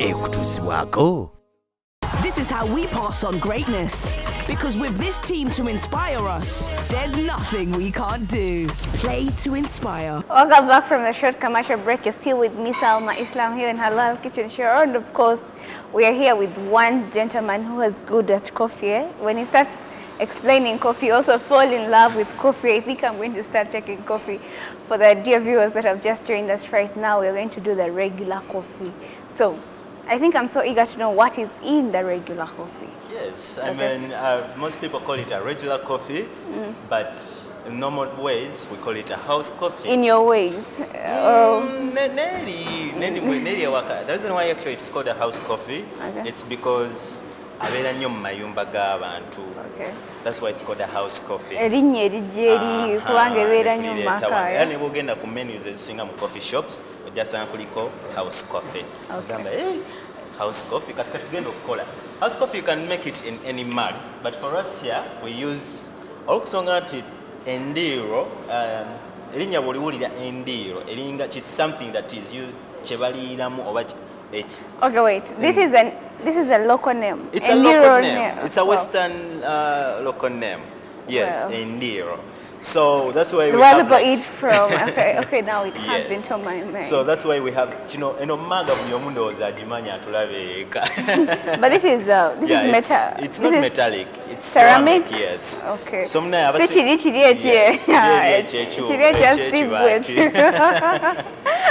ekutuusibwako. This is how we pass on greatness. Because with this team to inspire us, there's nothing we can't do. Play to inspire. Welcome back from the short commercial break. You're still with Miss Alma Islam here in Halal Kitchen Show. And of course, we are here with one gentleman who is good at coffee. When he starts explaining coffee, also fall in love with coffee. I think I'm going to start taking coffee. For the dear viewers that have just joined us right now, we're going to do the regular coffee. So, I think I'm so eager to know what is in the regular coffee. Yes, I mean, most people call it a regular coffee, but in normal ways, we call it a house coffee. In your ways? The reason why actually it's called a house coffee, it's because that's why it's called a house coffee. Menus coffee shops, just house coffee. Okay. House coffee, house coffee you can make it in any mug, but for us here we use endiro. It's something that is you. Okay, wait. This is a local name. It's a local name. It's a Western local name. Yes, well. Endiro. So that's why we have people eat from. Okay, now it comes into my mind. So that's why we have, maga mundo za jimanya tulabeka. But this is metal. It's not metallic. It's ceramic. Yes. Okay. So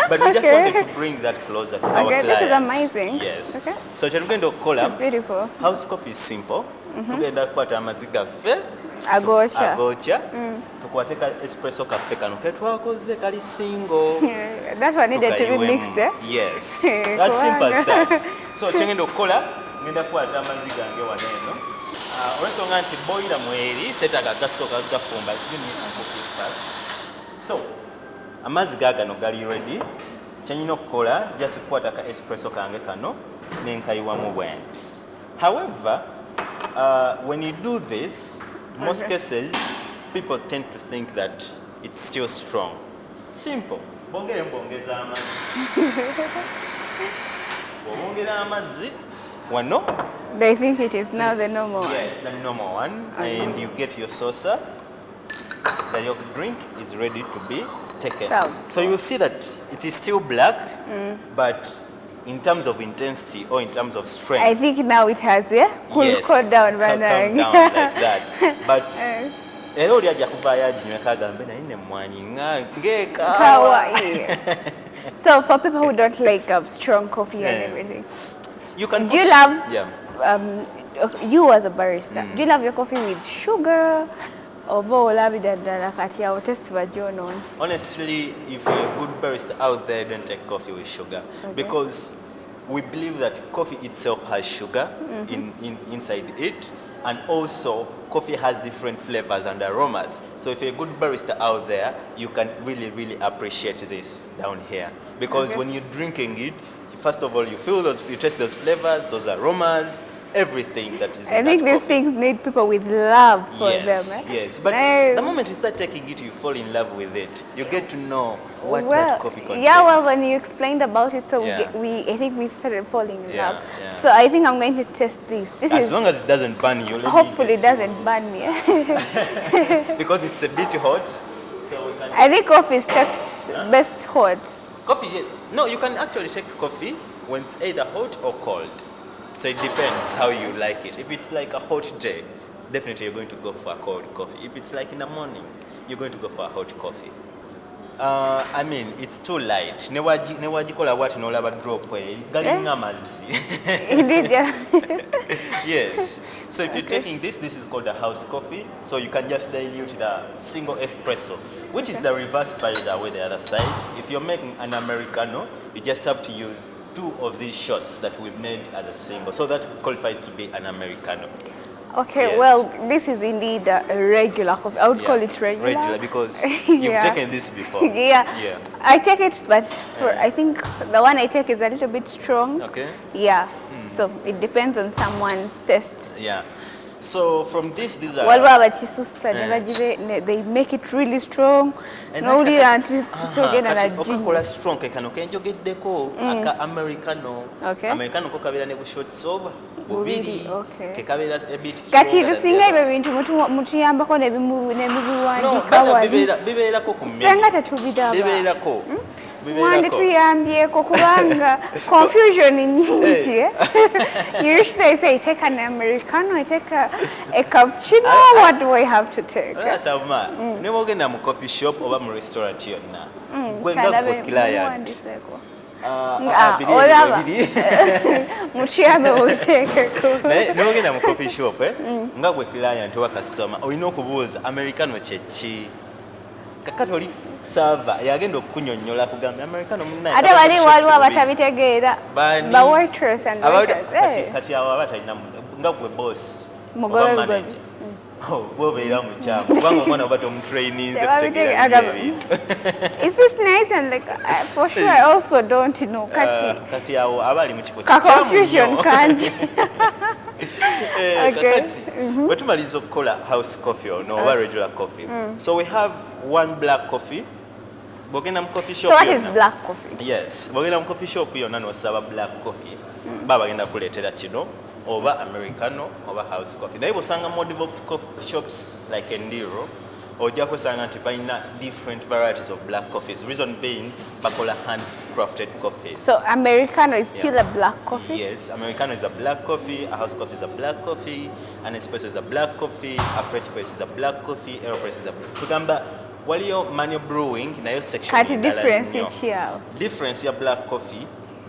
But we just wanted to bring that closer to our clients. This is amazing. Yes. Okay. So we're going to call up. Beautiful. House coffee is simple. Tugenda kwata amaziga fe. Agocha. Tukwateka espresso cafe kano ketwakoze kali single. That's what needed to be mixed there. Yes. As simple as that. So chengenda okola ngenda kwata amaziga nge waneno. Olwensonga nti boiler mweri setaga gasoka gafumba so amaziga gano gali ready. Chenyina okukola just kwata ka espresso kange kano nenkayiwamu bwenti. However, when you do this, most cases, people tend to think that it's still strong. Simple. Bongeza amazi. Wano. They think it is now the normal one. Yes, the normal one. And you get your saucer. The yolk drink is ready to be taken. So you will see that it is still black, but in terms of intensity or in terms of strength. I think now it has, cool down like that. But so for people who don't like strong coffee and everything, you can. Do you love? You as a barista, do you love your coffee with sugar? Honestly, if you're a good barista out there, don't take coffee with sugar, because we believe that coffee itself has sugar inside it, and also coffee has different flavors and aromas. So if you're a good barista out there, you can really appreciate this down here, because when you're drinking it, first of all, you taste those flavors, those aromas, everything that is in I think these things need people with love for them. Yes, but the moment you start taking it, you fall in love with it. You get to know what that coffee contains. Yeah, well, when you explained about it, so I think we started falling in love. Yeah. So I think I'm going to test this. As long as it doesn't burn you. Hopefully it doesn't burn me. Because it's a bit hot. So I think coffee is kept best hot. Coffee, yes. No, you can actually take coffee when it's either hot or cold. So it depends how you like it. If it's like a hot day, definitely you're going to go for a cold coffee. If it's like in the morning, you're going to go for a hot coffee. I mean, it's too light. Indeed, Yes. So if you're taking this is called a house coffee. So you can just dilute the single espresso, which is the reverse by the way the other side. If you're making an Americano, you just have to use 2 of these shots that we've made as a single. So that qualifies to be an Americano. Okay, well, this is indeed a regular coffee. I would call it regular. Regular, because you've taken this before. Yeah. I take it, but I think the one I take is a little bit strong. Okay. Yeah. So it depends on someone's taste. Yeah. So from these are waliwo abakisusa they make it really strong nowulira nti tutogenda na okakola strong kekano kenjogeddeko aka americano americano ko kabeera ne bu shots over bubiri kekabeera a bit strong kati tusinga ebyo bintu mutuyambako nebibiwandika bibeerako ku mmere senga tetubiraba bibeerako Wandi tuyambyeko kubanga confusion nyingi. Usually they say take an Americano, take a cappuccino. What do I have to take? That's how much. Never get a coffee shop or a restaurant here now. When that good client. Muchiabe ucheke. No get a coffee shop. Nga gwe client or customer. Olina okubuuza Americano chechi. Kakatoli server yagenda okunyonnyola kugamba Americano munnaye ate waliwo abatabitegeera ba waitress and waiters kati awo abatalina nga gwe boss mugobe bobeera mukyamu kubanga omwana oba tomutraininze kutegeera ebintu is this nice and like for sure I also don't know kati awo aba ali mu kifo confusion kanji kakati wetumaliza okukola house coffee oba regular coffee so we have one black coffee bogenda mu coffee shop so what is black coffee yes bogenda mu coffee shop yonna n'osaba black coffee baba bagenda kuleetera kino oba americano oba house coffee naye bw'osanga more developed coffee shops like Endiro ojja kusanga nti balina different varieties of black coffees reason being bakola handcrafted coffees so americano is still a black coffee yes americano is a black coffee a house coffee is a black coffee an espresso is a black coffee a french press is a black coffee aeropress is a kugamba waliyo manual brewing nayo section kati difference ekiyawo difference ya black coffee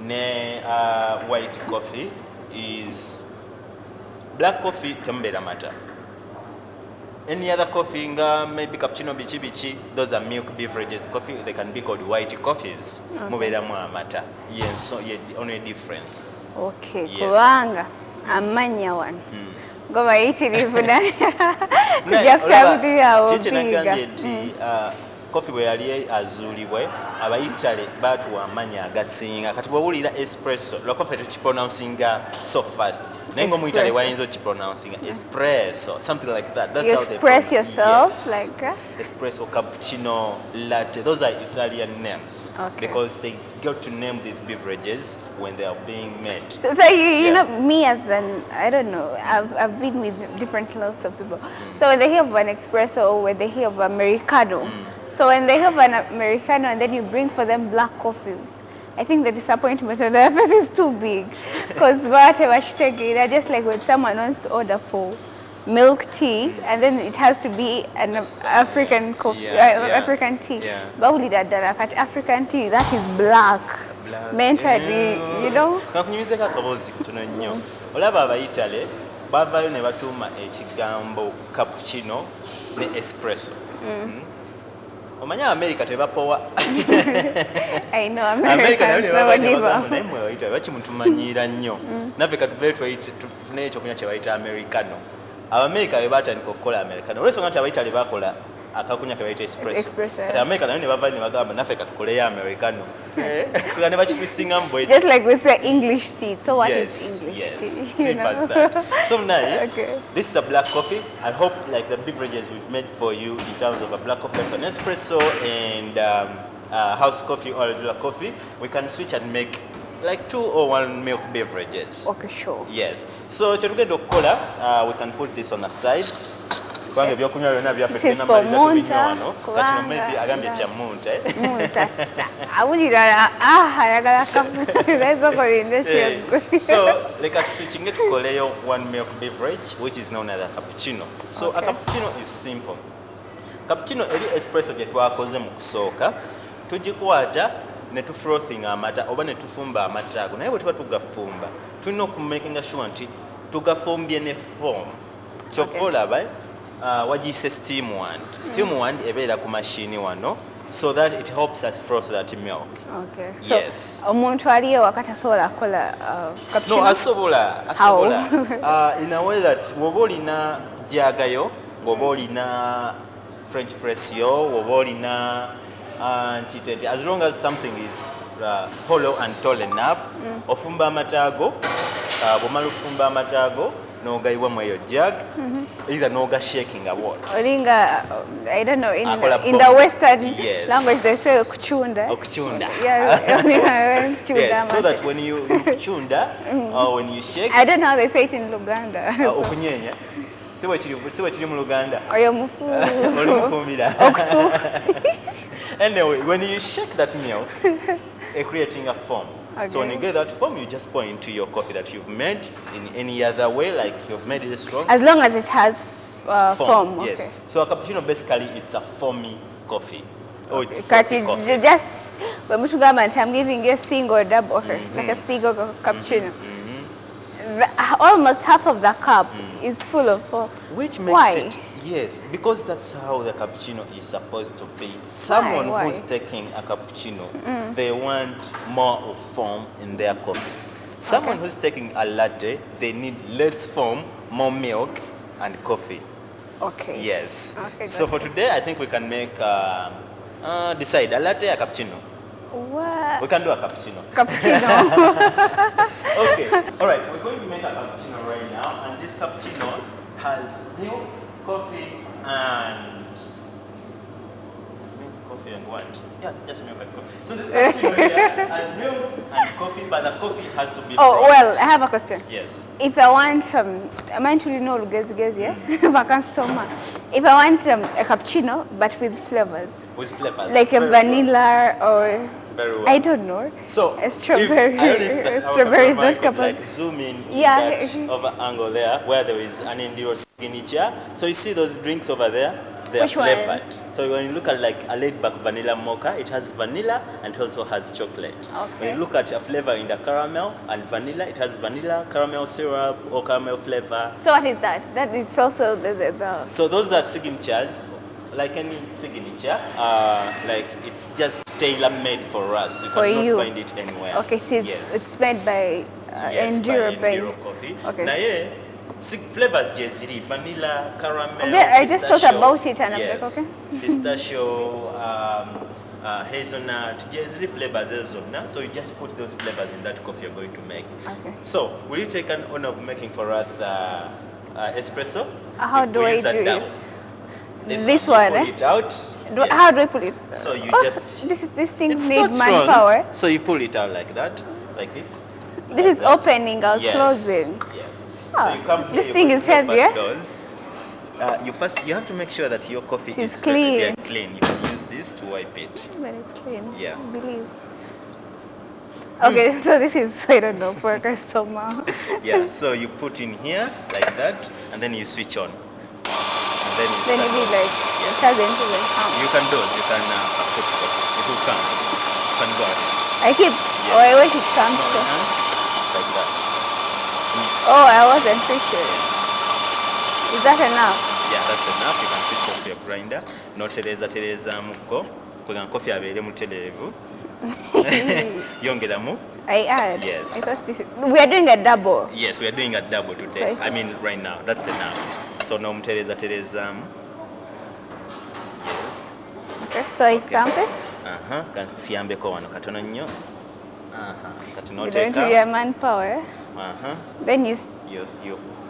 ne white coffee is black coffee tembeera mata any other coffee maybe cappuccino bichi those are milk beverages coffee they can be called white coffees mubeeramu amata yes so yeah the only difference okay kubanga amanya wano ngoba yitirivu naye tujakutabudirawo kyekinagambye nti coffee bwe yali azuulibwe abayitale baatuwa amanya agasinga kati bw'owulira espresso lwa coffee tukipronouncing so fast naye ng'omuyitale wayinza okipronouncing espresso something like that that's how they express yourself like espresso cappuccino latte those are Italian names because they got to name these beverages when they are being made so you know me as an I don't know I've been with different lots of people so when they hear of an espresso or when they hear of americano so when they have an americano and then you bring for them black coffee I think the disappointment on their face is too big because they're just like when someone wants to order for milk tea and then it has to be an African coffee, African tea. But only that African tea that is black. Mentally, you know. Nakunyumizeka kabozi kutono nnyo. Olaba abayitale bavayo ne batuma ekigambo cappuccino ne espresso. Omanya America tebapowa I know America naye mwe bayita bakimutumanyira nnyo naffe katubeere tufune ekyokunywa kye bayita americano abamerica be batandika okukola americano olwensonga nti abayitale bakola akakunywa ke bayita espresso kati america nayo ne bava ne bagamba naffe katukoleyo americano kuga ne bakitwistingamu bwe just like we say English tea so what is English tea simple as that so naye this is a black coffee I hope like the beverages we've made for you in terms of a black coffee that's an espresso and house coffee or regular coffee we can switch and make like 2 or 1 milk beverages okay sure yes so kyetugenda okukola we can put this on a side kubanga ebyokunywa byonna byaffe tunamaliza tubinywa wano kati maybe agambye kya munta awulira ayagala kamulezokolinde so leka tuswitchinge tukoleyo 1 milk beverage which is known as a cappuccino so a cappuccino is simple cappuccino eri espresso gye twakoze mu kusooka tugikwata ne tufrothing amata oba ne tufumba amata ago naye bwe tuba tugafumba tulina okumakinga sure nti tugafumbye ne foam kyokka olaba wagiyise steam wand ebeera ku mashini wano so that it helps us froth that milk so yes omuntu aliyo wakati asobola akola cappuccino no asobola in a way that woba olina jagayo woba olina french press yo woba olina as long as something is hollow and tall enough ofumba amata ago bw'omala okufumba amata ago n'ogayiwa mu eyo jug, either n'oga shaking what. Olinga, I don't know, in Akola the Western Yes. language they say kuchunda. Okuchunda. Yeah, kuchunda. Yes, so that when you kuchunda or when you shake, I don't know how they say it in Luganda. okunyenya. Si bwe kiri mu Luganda. Oyo mufu. Oli mufumira. Okusu. Anyway, when you shake that milk, creating a foam. So when you get that foam, you just pour into your coffee that you've made in any other way, like you've made it strong. As long as it has foam. Yes. Okay. So a cappuccino basically it's a foamy coffee. Oh, it's Kati, frothy coffee. just when we I'm giving you a single or double, like a single cappuccino. Almost half of the cup is full of foam. Which makes Why? it, yes, because that's how the cappuccino is supposed to be. Someone Why? who's taking a cappuccino, they want more of foam in their coffee. Someone who's taking a latte, they need less foam, more milk, and coffee. Okay. Yes. Okay, So got for today, I think we can make, decide, a latte, a cappuccino. What? We can do a cappuccino. Cappuccino. Okay, all right, we're going to make a cappuccino right now, and this cappuccino has milk, coffee, and what? Yeah, it's just milk and coffee. So this cappuccino here has milk and coffee, but the coffee has to be Oh, frothed. well, I have a question. Yes. If I want, I might really know Lugezi, yeah? If I can stomach. If I want a cappuccino, but with flavors, With flavors. like a Very vanilla or, Very well. I don't know. So, A strawberry. if- I don't know if Strawberry is I not could, capable. like zoom in Yeah. that over angle there, where there is an indoor signature. So you see those drinks over there? They are Which one? flavored. So when you look at like a laid-back vanilla mocha, it has vanilla and it also has chocolate. When Okay. you look at a flavor in the caramel and vanilla, it has vanilla, caramel syrup, or caramel flavor. So what is that? That is also the So those are signatures. Like any signature, like it's just tailor-made for us. You For cannot you. find it anywhere. okay, it is, Yes. it's made by Yes, Enduro by Pain. Enduro Coffee. Okay. Naye, flavors jeziri, vanilla, caramel, I just thought pistachio, about it and I'm yes, like, okay. pistachio, hazelnut, jeziri flavors zonna. So you just put those flavors in that coffee you're going to make. Okay. So, will you take an honor of making for us the espresso? How We do I use a do double. it? This This you one, pull eh? it out. Yes. How do I put it? So you Oh, just- this thing It's needs not strong. manpower. So you pull it out like that, like this. This is that. opening, I was Yes. closing. Yes. Ah, So you come here. this you thing put is your heavy, first eh? dose. You have to make sure that your coffee It's is clean. very clean. You can use this to wipe it. But it's clean. Yeah. I believe. Okay, so this is, I don't know, for a customer. Yeah. So you put in here like that, and then you switch on. And then you Then start it be on. like, Yes. it doesn't even count. You can dose. You can put coffee. It will come. You can go ahead. I keep, Yeah. oh, I wait it comes to. Like that. Oh, I wasn't picturing. Is that enough? Yeah, that's enough. You can switch off your grinder. Notereza mukko. Kugira coffee abeere mutereevu. Yongeramu. I add. Yes. I thought this is, we are doing a double. Yes, we are doing a double today. Okay. I mean, right now. That's enough. So no muterezamu. Yes. Okay, so I stamp it. Kafyambeko wano katono nnyo. Kati You don't do noteeka. your manpower. Then you,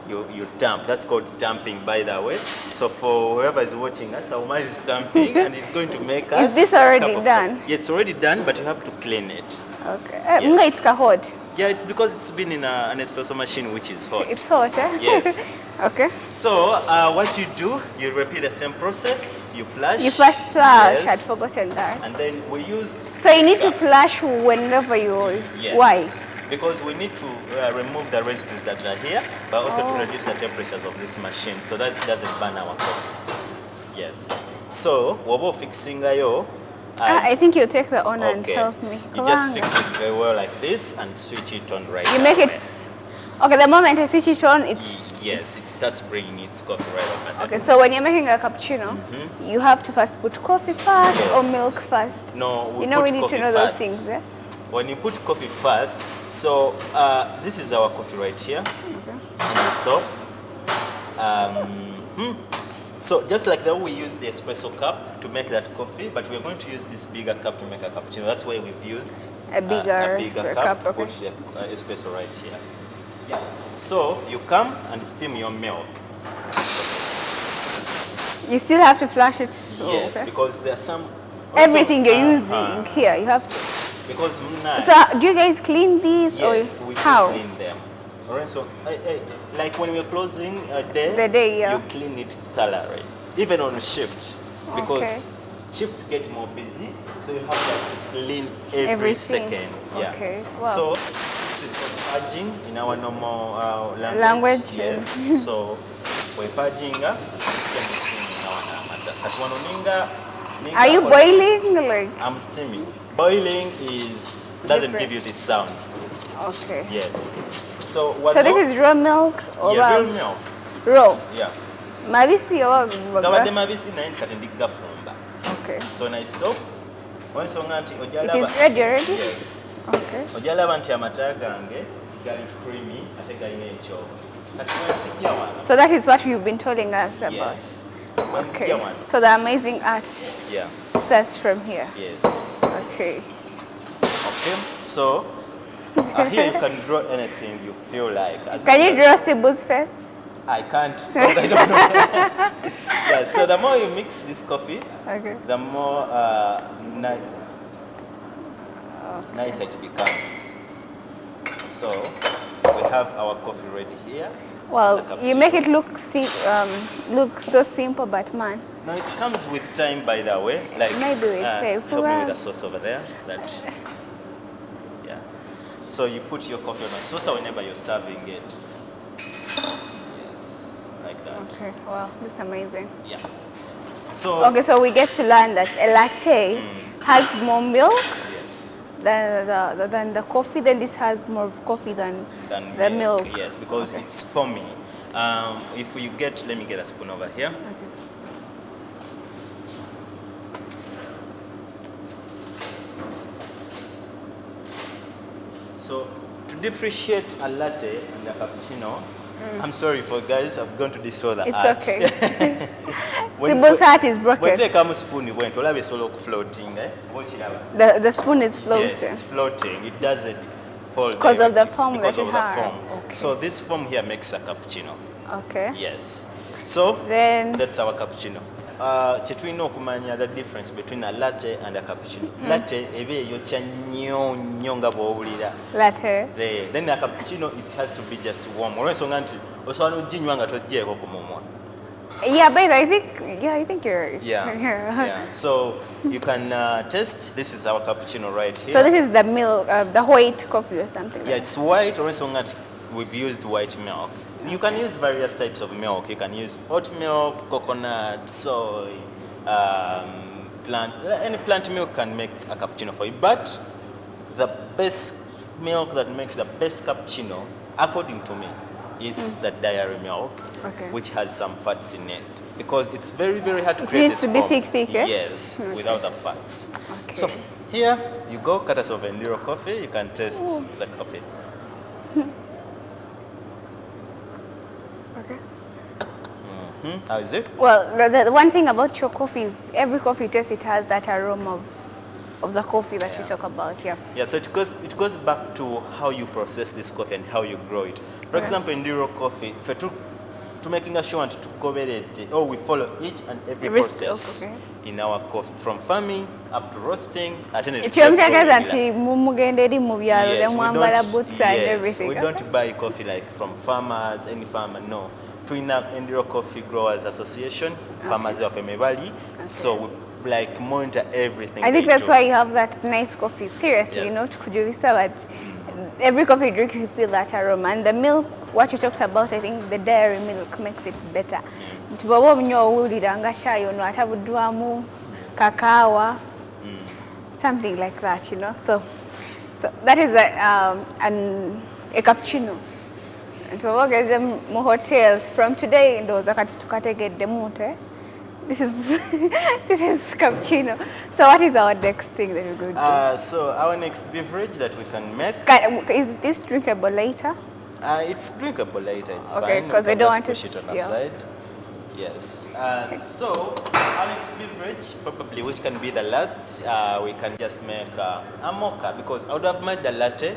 You dump. That's called dumping, by the way. So for whoever is watching us, Sauma is dumping and it's going to make us. Is this already a cup of done? coffee. Yeah, it's already done, but you have to clean it. okay. Yes. Mga it's hot. Yeah, it's because it's been in an espresso machine, which is hot. It's hot, eh? Yes. Okay. So what you do, you repeat the same process. You flash. You first flash. Yes. I'd forgotten that. And then we use. So you need to this flash whenever you. Yes. Why? Because we need to remove the residues that are here, but also to reduce the temperatures of this machine so that it doesn't burn our coffee. Yes. So, wobo fixingayo. I think you take the honor and Okay. help me. You just fix it very well like this and switch it on right You make it. away. Okay, the moment I switch it on, it's. Yes, it starts bringing its coffee right over there. Okay, so when you're making a cappuccino, you have to first put coffee first or Yes. milk first. No, we You know put we need to coffee know those first. things, eh? When you put coffee first, so this is our coffee right here on the stove. So just like that, we use the espresso cup to make that coffee, but we're going to use this bigger cup to make a cappuccino. That's why we've used A bigger cup to cup, put okay. the espresso right here. Yeah. So you come and steam your milk. You still have to flash it. Yes, Okay. because there's some... Everything you're Uh-huh. using here, you have to. Because mna, So, do you guys clean these yes, or we how? clean them. Alright, so like when we're closing a day, The day, yeah. you clean it thoroughly, even on shift, because Okay. shifts get more busy, so you have to clean every Everything. second. Yeah. Okay, wow. So this is called purging in our normal language. Language, Yes. So we're purging. Are you boiling? Like, I'm steaming. Boiling doesn't Different. give you this sound. okay. Yes. So what? So this is raw milk or yeah, real milk. raw? Yeah. Mabisi or Gabadde mabisi naye kati ndigafumba. Okay. So na stop. Wensonga nti It ojalaba. is ready already? Yes. Okay. Ojalaba nti amata gange gali creamy ate galina ekyovu. Kati wenzijja wano. So that is what you've been telling us about. Yes. Okay. Wenzijja wano. So the amazing art Yeah. starts from here. Yes. Okay. Okay. So here you can draw anything you feel like. Can you draw Sibu's face? I can't. Because I don't know. Yeah. So the more you mix this coffee, Okay. the more nice it becomes. So we have our coffee ready here. Well, It's a you make it cappuccino. look so simple, but man, No, it comes with time, by the way. Like Maybe it's help me well. with the sauce over there. Yeah. So you put your coffee on a saucer whenever you're serving it. Yes, like that. okay. Wow, this is amazing. Yeah. So Okay, so we get to learn that a latte has more milk yes. than the coffee. Then this has more of coffee than Than the milk. Yes, because Okay. it's foamy. If you get, let me get a spoon over here. Okay. So to differentiate a latte and a cappuccino, I'm sorry for guys, I've gone to destroy the It's art. okay. When- Sibu's heart is broken. bweteekamu spoon bwento olaba esobola okufloating The spoon is floating. Yes, it's floating. It doesn't fall Because of the directly foam because that you of the have. foam. Okay. So this foam here makes a cappuccino. Okay. Yes. So Then that's our cappuccino. Kyetulina okumanya the difference between a latte and a cappuccino. Latte eba eyokya nnyo nnyo nga bw'owulira. latte. Then a cappuccino, it has to be just warm. Olw'ensonga nti osobola n'oginywa nga toggyeeko ku mumwa. Yeah, but I think you're right. Yeah. Yeah. So you can taste. This is our cappuccino right here. So this is the milk, the white coffee or something. Yeah, like it's white. Olw'ensonga nti we've used white milk. You can use various types of milk. You can use oat milk, coconut, soy, any plant milk can make a cappuccino for you. But the best milk that makes the best cappuccino, according to me, is the dairy milk, Okay. which has some fats in it. Because it's very, very hard to It create needs this to be foam. thick, eh? Yes, without the fats. Okay. So here you go, Katas of Enduro coffee. You can taste the coffee. Okay. How is it? Well, the one thing about your coffee is every coffee taste, it has that aroma of the coffee that you Yeah. talk about. Yeah. Yeah, so it goes back to how you process this coffee and how you grow it. For Yeah. example, Enduro coffee, to making sure and to cover it, we follow each and every Every process step, in our coffee, from farming up to roasting. Ekyomutegeeza nti mugenda eri mu byalo ne Yes, mwambala boots and yes, everything. we don't buy coffee like from farmers, any farmer, no. Twina Enduro Coffee Growers Association, farmers of Emebali, so we like monitor everything. I think they that's do. why you have that nice coffee. Seriously, Yeah. you know, kujuvisa, but every coffee you drink, you feel that aroma. And the milk, what you talked about, I think the dairy milk makes it better. Nti bw'oba omunywa owulira nga shayi ono atabuddwamu kakaawa, something like that, you know. So that is a cappuccino. Nti bw'oba ogeze mu hotels, from today ndowooza kati tukategeddemu nti this is cappuccino. So what is our next thing that we're going to do? So our next beverage that we can make, Is this drinkable later? it's drinkable later, it's Okay, fine. 'cause We I can don't just want to push it on the yeah. side. Yes. So our next beverage, probably which can be the last, we can just make a mocha, because I would have made the latte.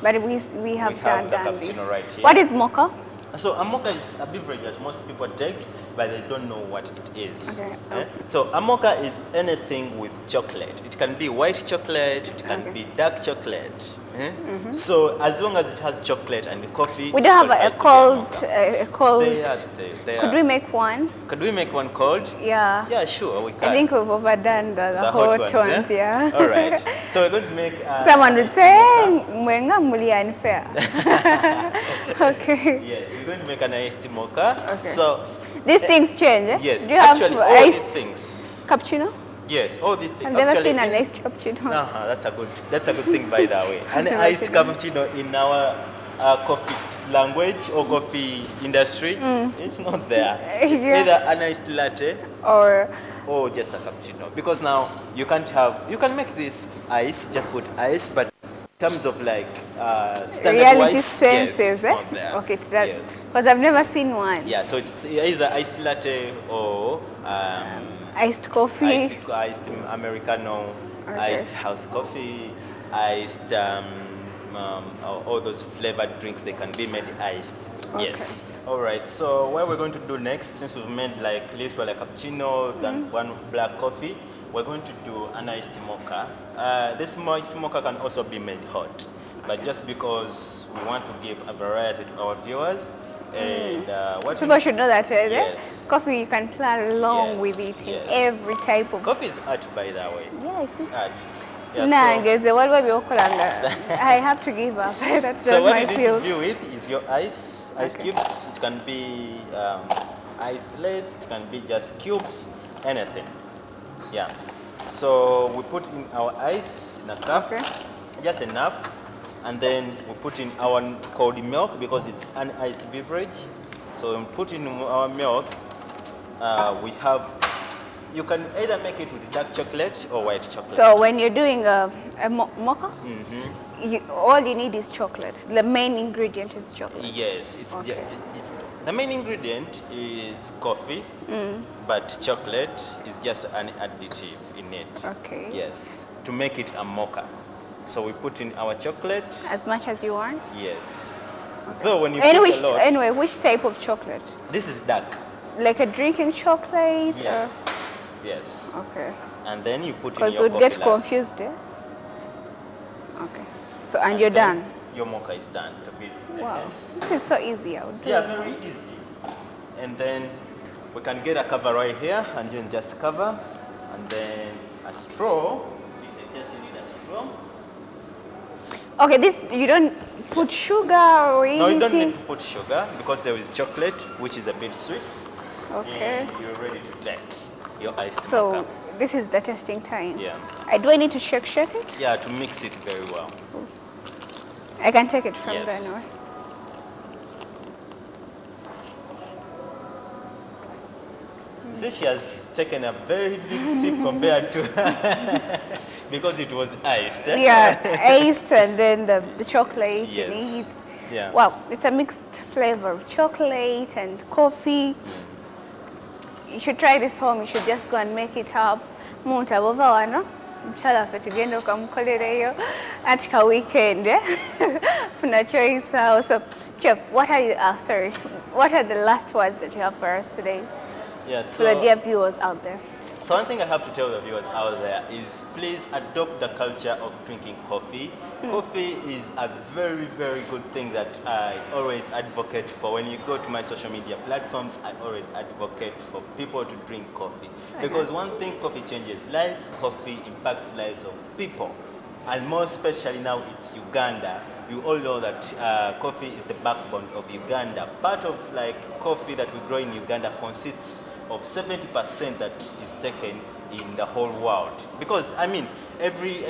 But we have We have the done this. cappuccino right here. What is mocha? So a mocha is a beverage that most people take, but they don't know what it is. Okay. So a mocha is anything with chocolate. It can be white chocolate, it can Okay. be dark chocolate. So as long as it has chocolate and coffee, We don't have it a qualifies to be cold, a cold. They Could are. we make one? Could we make one cold? Yeah. Yeah, sure, we can. I think we've overdone the the hot hot ones, yeah. All right. So we're going to make. Someone would iced say, mocha. "Mwenga muli unfair." Okay. Yes, we're going to make an iced mocha. Okay. So These things change, eh? yes, Do you have actually all these iced things. cappuccino? Yes, all these things. I've never Actually, seen an in- iced cappuccino. That's a good thing, by the way. An Never iced seen it. cappuccino in our coffee language or coffee industry, it's not there. It's Yeah. either an iced latte Or just a cappuccino. Because now you can make this ice, just put ice, but in terms of like standard reality wise, senses, yes, it's eh? not there. Okay, it's that. Yes. Because I've never seen one. Yeah, so it's either iced latte or Iced coffee. iced americano, Okay. iced house coffee, iced all those flavored drinks. They can be made iced. Okay. Yes. All right. So what we're going to do next, since we've made like literally a cappuccino, then one black coffee, we're going to do an iced mocha. This iced mocha can also be made hot, but just because we want to give a variety to our viewers, and what People should know that, eh? Yes. Coffee, you can plan along Yes, with it in yes. every type of. Coffee is art, by the way. Yes. It's art. Yeah, Nangeze, what about Okolanga? I have to give up. That's so not what my you need field. to do with is your ice Okay. cubes. It can be ice plates, it can be just cubes, anything. Yeah. So we put in our ice in a cup, Okay. just enough, and then we put in our cold milk because it's an iced beverage. So when we put in our milk, we have. You can either make it with dark chocolate or white chocolate. So when you're doing a mocha, Mm-hmm. all you need is chocolate. The main ingredient is chocolate. Yes, Okay. it's the main ingredient is coffee, but chocolate is just an additive in it. Okay. Yes, to make it a mocha. So we put in our chocolate. As much as you want. Yes. Though when you Anyway, put a lot, anyway, which type of chocolate? this is dark. Like a drinking chocolate? Yes. Yes. Okay. And then you put in Because your we'd coffee get last. confused, eh? Okay. So, and you're then done. Your mocha is done. To be Wow. This is so easy. I would do Yeah, it. very easy. And then we can get a cover right here and then just cover. And then a straw. Yes, you need a straw. Okay, this, you don't put sugar or anything? No, you don't need to put sugar because there is chocolate, which is a bit sweet. Okay. And you're ready to take your iced So, mocha. this is the testing time. Yeah. Do I need to shake it? Yeah, to mix it very well. I can take it from Yes. there now. See, she has taken a very big sip compared to because it was iced. Eh? Yeah, iced and then the chocolate in Yes. it. Yeah. Wow, it's a mixed flavor of chocolate and coffee. You should try this home. You should just go and make it up. Muntu abova wano. Mchala fe tugenda okamukolereyo ati ka weekend. Funa choice house. So, Chef, what are the last words that you have for us today? Yeah, So the dear viewers out there. So one thing I have to tell the viewers out there is please adopt the culture of drinking coffee. Coffee is a very, very good thing that I always advocate for. When you go to my social media platforms, I always advocate for people to drink coffee. Because one thing, coffee changes lives, coffee impacts lives of people. And more especially now it's Uganda. You all know that coffee is the backbone of Uganda. Part of like coffee that we grow in Uganda consists of 70% that is taken in the whole world. Because I mean, every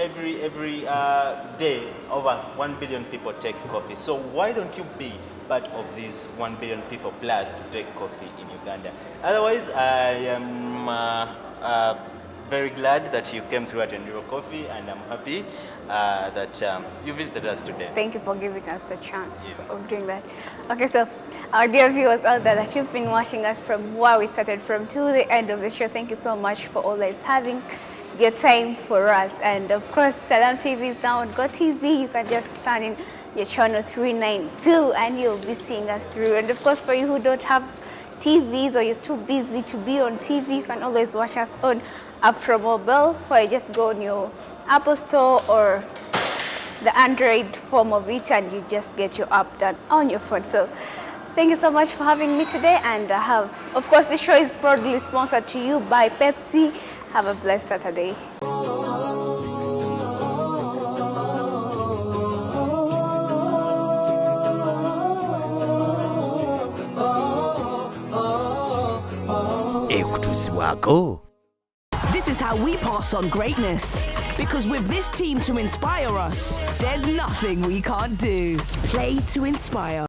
day over 1 billion people take coffee. So why don't you be part of these 1 billion people plus to take coffee in Uganda? Otherwise, I am very glad that you came through at Enduro Coffee, and I'm happy that you visited us today. Thank you for giving us the chance Yeah. of doing that. Okay, so our dear viewers out there that you've been watching us from where we started from to the end of the show, thank you so much for always having your time for us. And of course, Salam TV is now on GoTV. You can just turn in your channel 392, and you'll be seeing us through. And of course, for you who don't have TVs or you're too busy to be on TV, you can always watch us on Afro Mobile, where you just go on your Apple Store or the Android form of it, and you just get your app done on your phone. So thank you so much for having me today, and of course, the show is proudly sponsored to you by Pepsi. Have a blessed Saturday. This is how we pass on greatness. Because with this team to inspire us, there's nothing we can't do. Play to inspire.